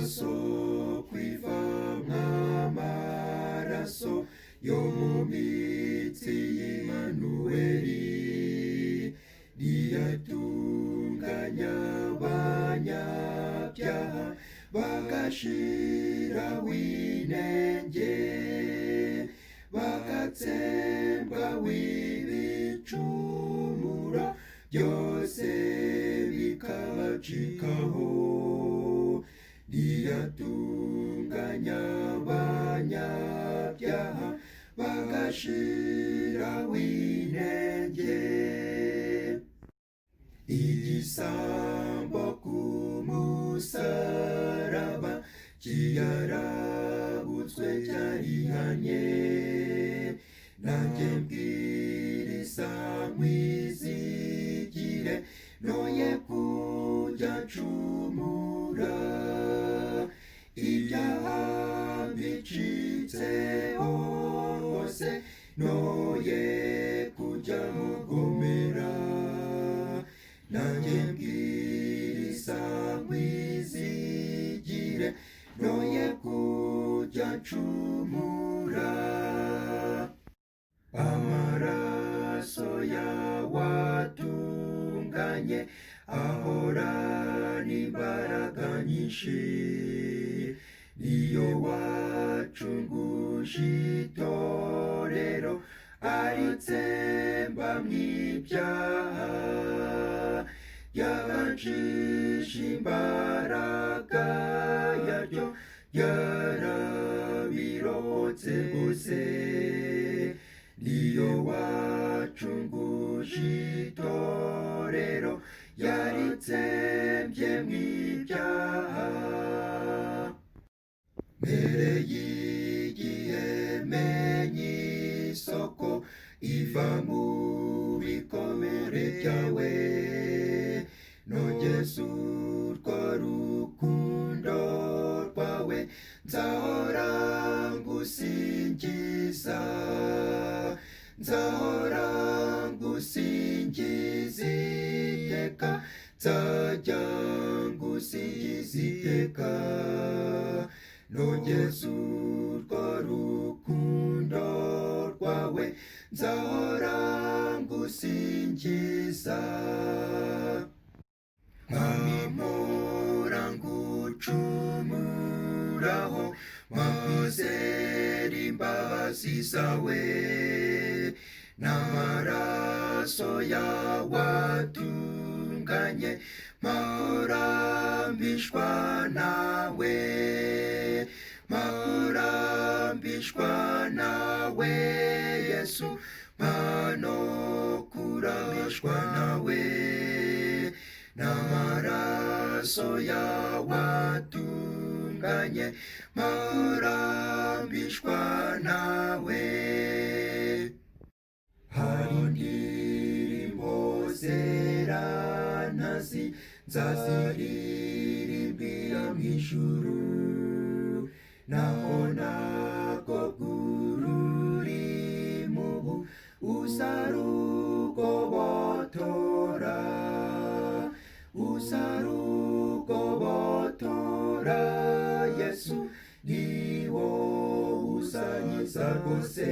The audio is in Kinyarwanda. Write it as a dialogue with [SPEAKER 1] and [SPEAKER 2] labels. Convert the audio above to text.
[SPEAKER 1] amasoko ivamwo amaraso yo mu mitsi y'Imanuweli, riyatunganya abanyabyaha bagashiraho inenge, bagatsembwaho ibicumuro byose bikabacikaho, riyatunganya abanyabyaha bagashiraho inenge. Igisambo ku musaraba kiyarabutswe cyarihanye, nanjye mbwiriza nkwizigire noye kujya ncumura, ibyaha bicitse hose noye kujya mugomera, nanjye mbwiriza nkwizigire noye kujya ncumura. Amaraso yawe atunganye ahorana imbaraga nyinshi, niyo wacunguje itorero aritsemba mw'ibyaha, yabanjije imbaraga yaryo yarabirotse bose, niyo wacunguje itorero yaritsembye mw'ibyaha. Mbere y'igihe menye isoko iva mu bikomere byawe, nogeze urwo rukundo rwawe nzahora ngusingiza, nzahora ngusingiza iteka, nzajya ngusingiza iteka, nogeze urwo rukundo rwawe nzahora ngusingiza. Mpora ngucumuraho, mpozera imbabazi zawe, n'amaraso yawe atunganye mpora mbishwa nawe, mpora mbishwa nawe Yesu, mpano kurabishwa nawe, n'amaraso yawe atunganye mpora mbishwa nawe. Hari indirimbo zera ntazi nzaziririmbira mw'ijuru, naho nagoga ururimi ubu uzarugobotora, uzarugobotora Yesu, niwo uzankiza rwose,